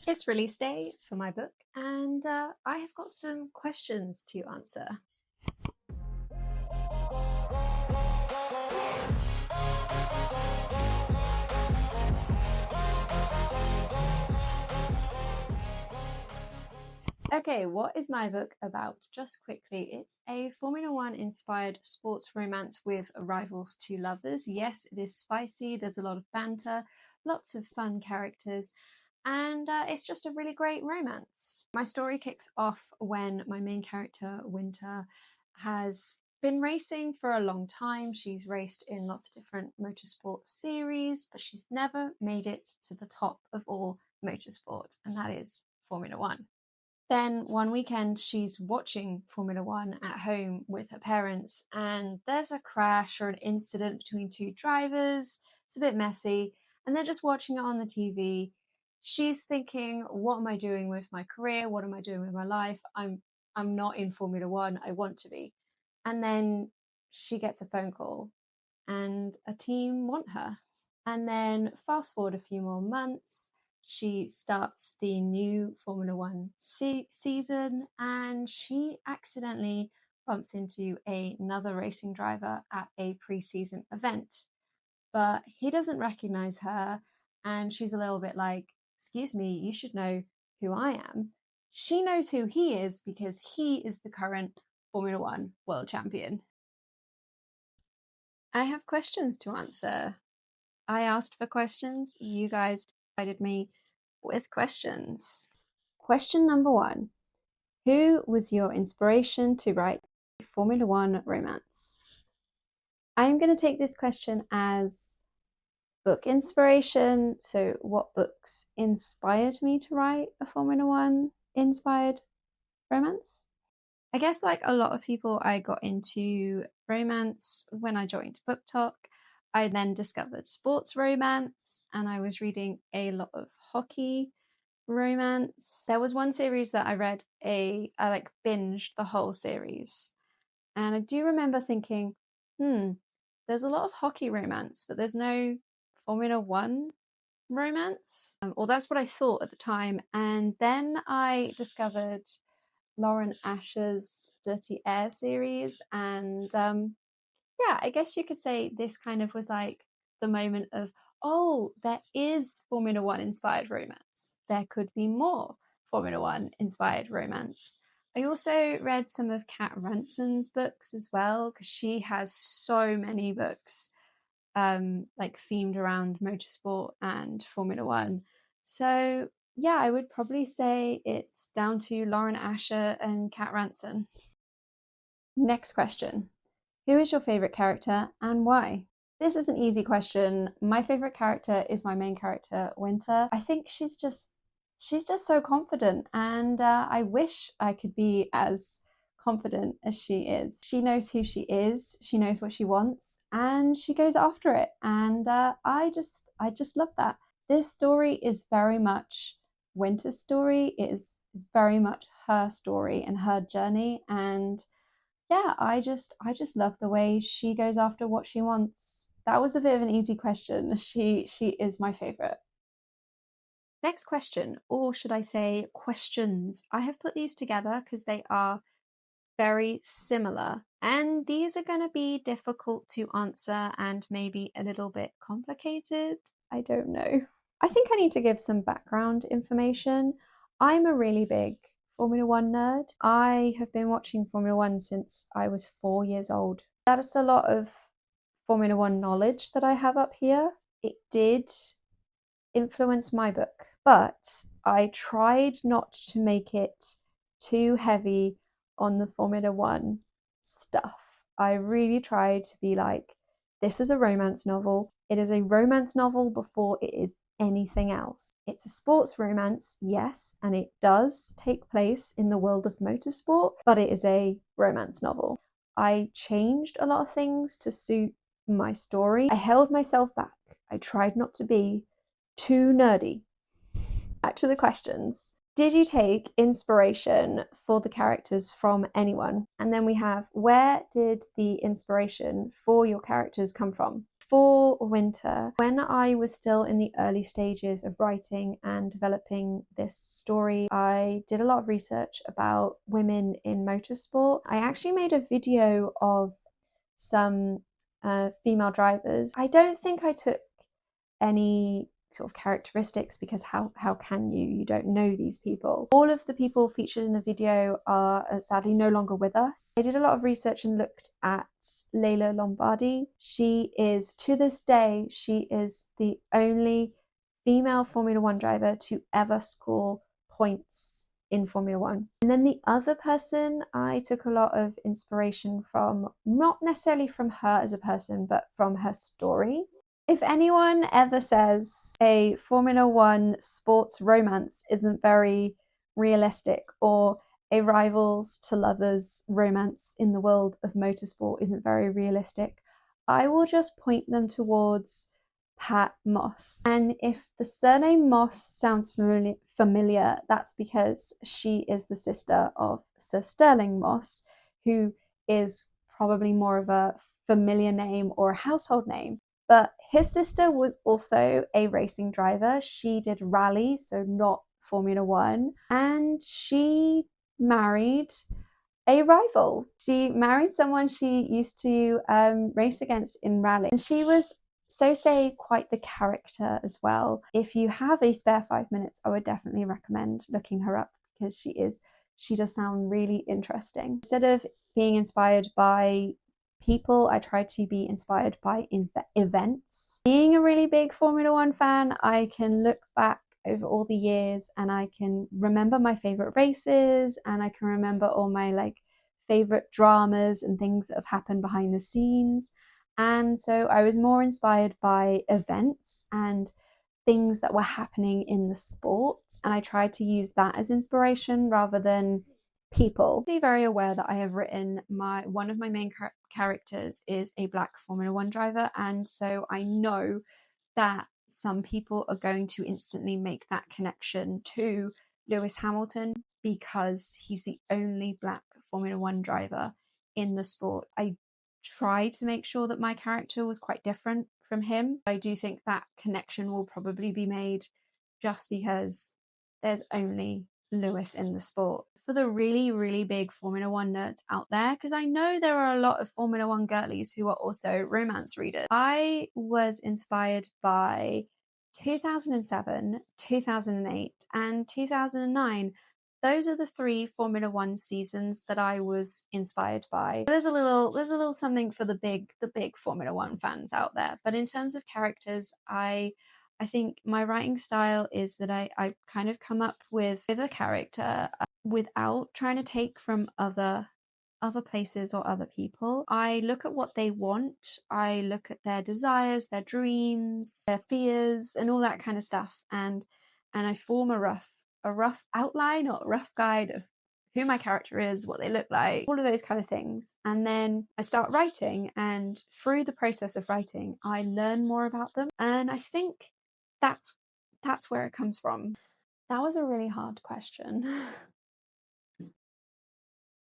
It's release day for my book, and I have got some questions to answer. Okay, what is my book about? Just quickly, it's a Formula One inspired sports romance with rivals to lovers. Yes, it is spicy, there's a lot of banter, lots of fun characters, and it's just a really great romance. My story kicks off when my main character, Winter, has been racing for a long time. She's raced in lots of different motorsport series, but she's never made it to the top of all motorsport, and that is Formula One. Then one weekend, she's watching Formula One at home with her parents, and there's a crash or an incident between two drivers. It's a bit messy, and they're just watching it on the TV. She's thinking, "What am I doing with my career? What am I doing with my life? I'm not in Formula One. I want to be." And then she gets a phone call, and a team want her. And then fast forward a few more months, she starts the new Formula One season, and she accidentally bumps into another racing driver at a pre-season event. But he doesn't recognize her, and she's a little bit like, "Excuse me, you should know who I am." She knows who he is because he is the current Formula One world champion. I have questions to answer. I asked for questions, you guys provided me with questions. Question number one: who was your inspiration to write a Formula One romance? I'm going to take this question as book inspiration. So, what books inspired me to write a Formula One inspired romance? I guess, like a lot of people, I got into romance when I joined Book Talk. I then discovered sports romance, and I was reading a lot of hockey romance. There was one series that I read, I like binged the whole series, and I do remember thinking, there's a lot of hockey romance, but there's no Formula One romance. Or that's what I thought at the time. And then I discovered Lauren Asher's Dirty Air series, and yeah, I guess you could say this kind of was like the moment of, oh, there is Formula One inspired romance. There could be more Formula One inspired romance. I also read some of Kat Ranson's books as well, because she has so many books like themed around motorsport and Formula One. So yeah, I would probably say it's down to Lauren Asher and Kat Ranson. Next question: who is your favorite character and why? This is an easy question. My favorite character is my main character, Winter. I think she's just so confident, and I wish I could be as confident as she is. She knows who she is, she knows what she wants, and she goes after it. And I just love that. This story is very much Winter's story. It is very much her story and her journey, and yeah, I just love the way she goes after what she wants. That was a bit of an easy question. She is my favorite. Next question, or should I say questions? I have put these together because they are very similar, and these are going to be difficult to answer and maybe a little bit complicated. I don't know. I think I need to give some background information. I'm a really big Formula One nerd. I have been watching Formula One since I was 4 years old. That is a lot of Formula One knowledge that I have up here. It did influence my book, but I tried not to make it too heavy on the Formula One stuff. I really tried to be like, this is a romance novel. It is a romance novel before it is anything else. It's a sports romance, yes, and it does take place in the world of motorsport, but it is a romance novel. I changed a lot of things to suit my story. I held myself back. I tried not to be too nerdy. Back to the questions. Did you take inspiration for the characters from anyone? And then we have, where did the inspiration for your characters come from? for winter, when I was still in the early stages of writing and developing this story, I did a lot of research about women in motorsport. I actually made a video of some female drivers. I don't think I took any sort of characteristics because how can you don't know these people. All of the people featured in the video are sadly no longer with us. I did a lot of research and looked at Layla Lombardi. She is, to this day, she is the only female Formula One driver to ever score points in Formula One. And then the other person I took a lot of inspiration from, not necessarily from her as a person, but from her story. If anyone ever says a Formula One sports romance isn't very realistic, or a rivals to lovers romance in the world of motorsport isn't very realistic, I will just point them towards Pat Moss. And if the surname Moss sounds familiar, that's because she is the sister of Sir Sterling Moss, who is probably more of a familiar name or a household name. But his sister was also a racing driver. She did rally, so not Formula One, and she married a rival. She married someone she used to race against in rally, and she was, so say, quite the character as well. If you have a spare 5 minutes, I would definitely recommend looking her up because she does sound really interesting. Instead of being inspired by people, I try to be inspired by events. Being a really big Formula One fan, I can look back over all the years and I can remember my favorite races, and I can remember all my favorite dramas and things that have happened behind the scenes. And so I was more inspired by events and things that were happening in the sport, and I tried to use that as inspiration rather than people. I'm very aware that I have written one of my main characters is a Black Formula One driver, and so I know that some people are going to instantly make that connection to Lewis Hamilton because he's the only Black Formula One driver in the sport. I tried to make sure that my character was quite different from him. I do think that connection will probably be made just because there's only Lewis in the sport. For the really, really big Formula One nerds out there, because I know there are a lot of Formula One girlies who are also romance readers, I was inspired by 2007, 2008, and 2009. Those are the 3 Formula One seasons that I was inspired by. There's a little something for the big Formula One fans out there. But in terms of characters, I think my writing style is that I kind of come up with a character without trying to take from other places or other people. I look at what they want, I look at their desires, their dreams, their fears, and all that kind of stuff, and I form a rough outline or a rough guide of who my character is, what they look like, all of those kind of things. And then I start writing, and through the process of writing, I learn more about them. And I think that's where it comes from. That was a really hard question.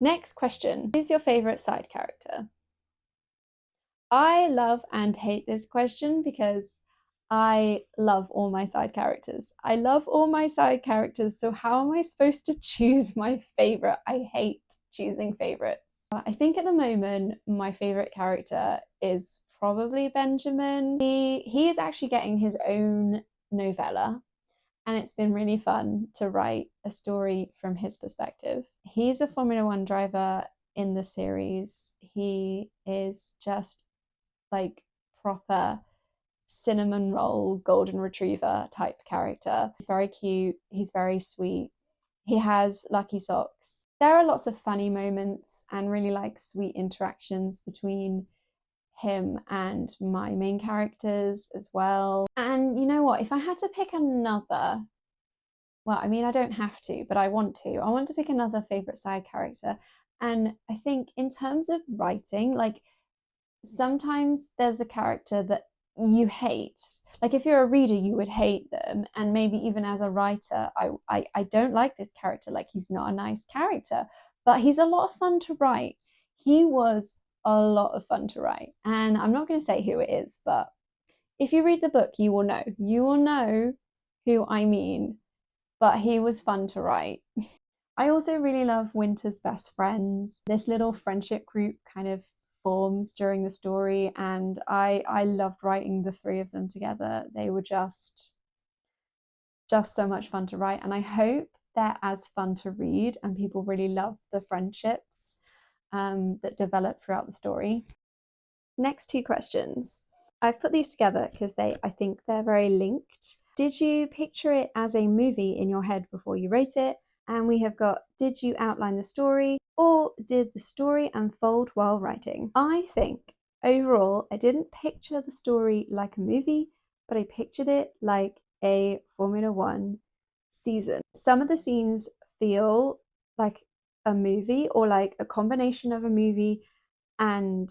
Next question. Who's your favourite side character? I love and hate this question because I love all my side characters. I love all my side characters, so how am I supposed to choose my favourite? I hate choosing favourites. I think at the moment, my favourite character is probably Benjamin. He is actually getting his own novella, and it's been really fun to write a story from his perspective. He's a Formula One driver in the series. He is just like proper cinnamon roll golden retriever type character. He's very cute, he's very sweet, he has lucky socks. There are lots of funny moments and really sweet interactions between him and my main characters as well. And you know what, if I had to pick another, well, I mean, I don't have to, but I want to pick another favorite side character. And I think in terms of writing, sometimes there's a character that you hate. If you're a reader, you would hate them, and maybe even as a writer, I don't like this character, he's not a nice character, but he's a lot of fun to write. He was a lot of fun to write. And I'm not going to say who it is, but if you read the book, you will know. You will know who I mean. But he was fun to write. I also really love Winter's best friends. This little friendship group kind of forms during the story, and I loved writing the three of them together. They were just so much fun to write, and I hope they're as fun to read and people really love the friendships that develop throughout the story. Next two questions. I've put these together because I think they're very linked. Did you picture it as a movie in your head before you wrote it? And we have got, did you outline the story or did the story unfold while writing? I think overall, I didn't picture the story like a movie, but I pictured it like a Formula One season. Some of the scenes feel like a movie or like a combination of a movie and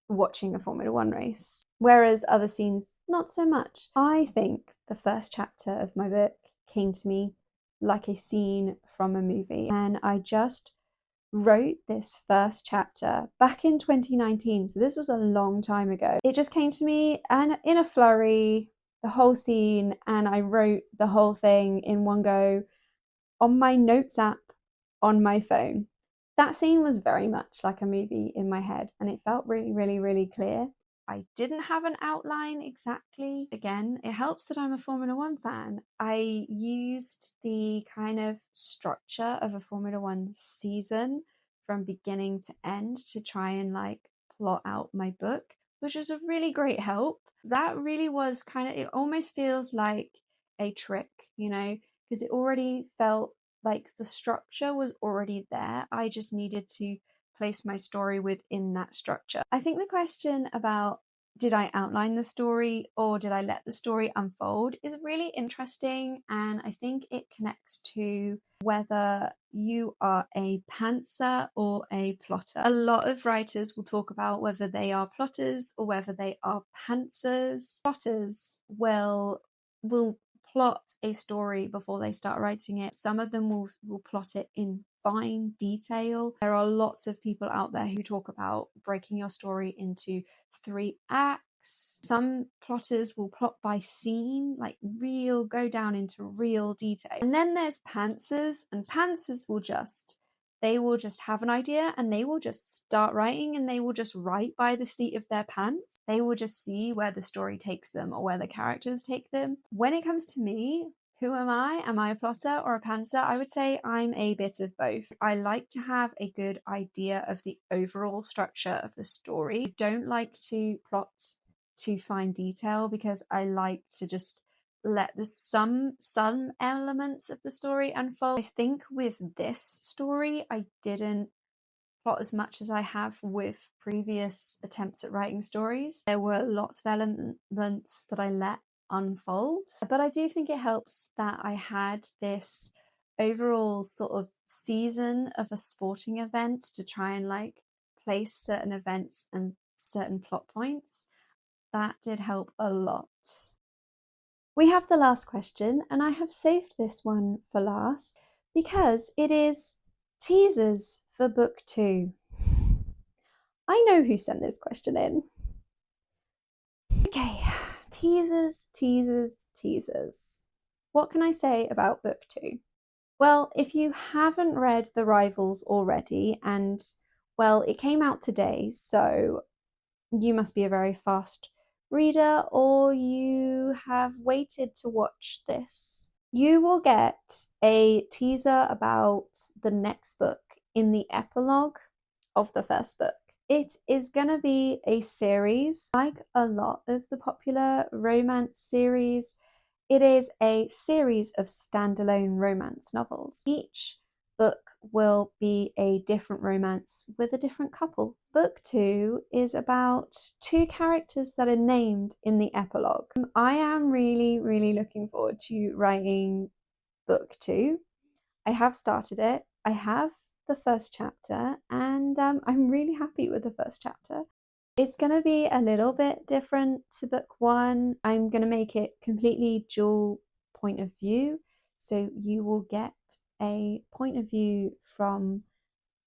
watching a Formula One race, whereas other scenes, not so much. I think the first chapter of my book came to me like a scene from a movie, and I just wrote this first chapter back in 2019, so this was a long time ago. It just came to me and in a flurry, the whole scene, and I wrote the whole thing in one go on my notes app on my phone. That scene was very much like a movie in my head, and it felt really, really, really clear. I didn't have an outline exactly. Again, it helps that I'm a Formula One fan. I used the kind of structure of a Formula One season from beginning to end to try and like plot out my book, which was a really great help. That really was kind of, it almost feels like a trick, you know, because it already felt like the structure was already there. I just needed to place my story within that structure. I think the question about did I outline the story or did I let the story unfold is really interesting, and I think it connects to whether you are a pantser or a plotter. A lot of writers will talk about whether they are plotters or whether they are pantsers. Plotters will plot a story before they start writing it. Some of them will plot it in fine detail. There are lots of people out there who talk about breaking your story into 3 acts. Some plotters will plot by scene, like go down into real detail. And then there's pantsers, and pantsers will just have an idea and they will just start writing, and they will just write by the seat of their pants. They will just see where the story takes them or where the characters take them. When it comes to me, who am I? Am I a plotter or a pantser? I would say I'm a bit of both. I like to have a good idea of the overall structure of the story. I don't like to plot to fine detail because I like to just let some elements of the story unfold. I think with this story, I didn't plot as much as I have with previous attempts at writing stories. There were lots of elements that I let unfold, but I do think it helps that I had this overall sort of season of a sporting event to try and like place certain events and certain plot points. That did help a lot. We have the last question, and I have saved this one for last because it is teasers for book 2. I know who sent this question in. Okay, teasers, teasers, teasers. What can I say about book 2? Well, if you haven't read The Rivals already, and well, it came out today, so you must be a very fast reader or you have waited to watch this. You will get a teaser about the next book in the epilogue of the first book. It is going to be a series, like a lot of the popular romance series. It is a series of standalone romance novels. Each book will be a different romance with a different couple. Book 2 is about 2 characters that are named in the epilogue. I am really, really looking forward to writing book 2. I have started it. I have the first chapter, and I'm really happy with the first chapter. It's going to be a little bit different to book 1. I'm going to make it completely dual point of view, so you will get a point of view from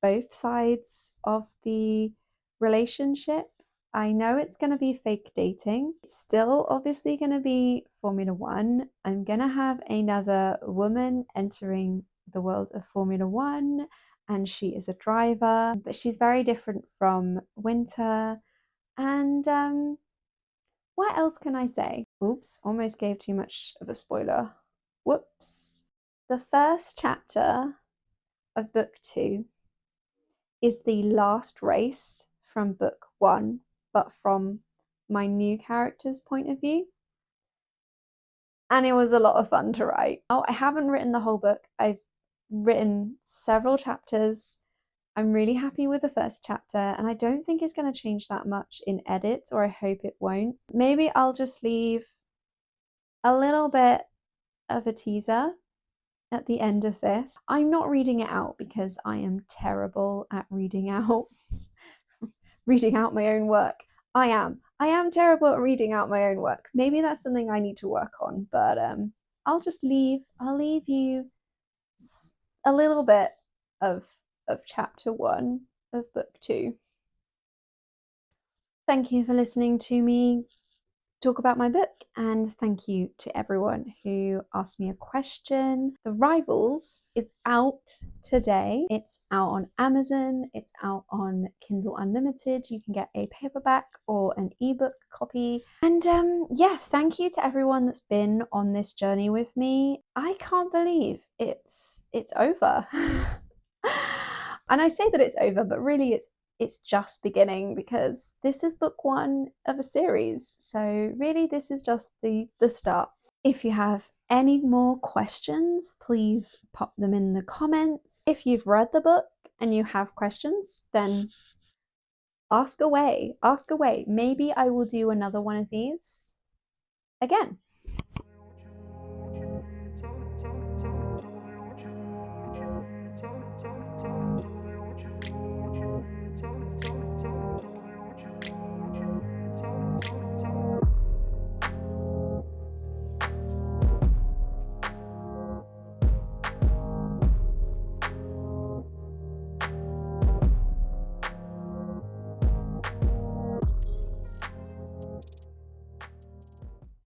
both sides of the relationship. I know it's going to be fake dating. It's still obviously going to be Formula One. I'm going to have another woman entering the world of Formula One, and she is a driver, but she's very different from Winter. And what else can I say? Oops, almost gave too much of a spoiler. Whoops. The first chapter of book 2 is the last race from book 1, but from my new character's point of view. And it was a lot of fun to write. Oh, I haven't written the whole book. I've written several chapters. I'm really happy with the first chapter, and I don't think it's going to change that much in edits, or I hope it won't. Maybe I'll just leave a little bit of a teaser at the end of this. I'm not reading it out because I am terrible at reading out my own work. I am terrible at reading out my own work. Maybe that's something I need to work on, but I'll leave you a little bit of chapter 1 of book 2. Thank you for listening to me talk about my book, and thank you to everyone who asked me a question. The Rivals is out today. It's out on Amazon, it's out on Kindle Unlimited. You can get a paperback or an ebook copy. And yeah, thank you to everyone that's been on this journey with me. I can't believe it's over. And I say that it's over, but really it's just beginning, because this is book 1 of a series. So really this is just the start. If you have any more questions, please pop them in the comments. If you've read the book and you have questions, then ask away. Maybe I will do another one of these again.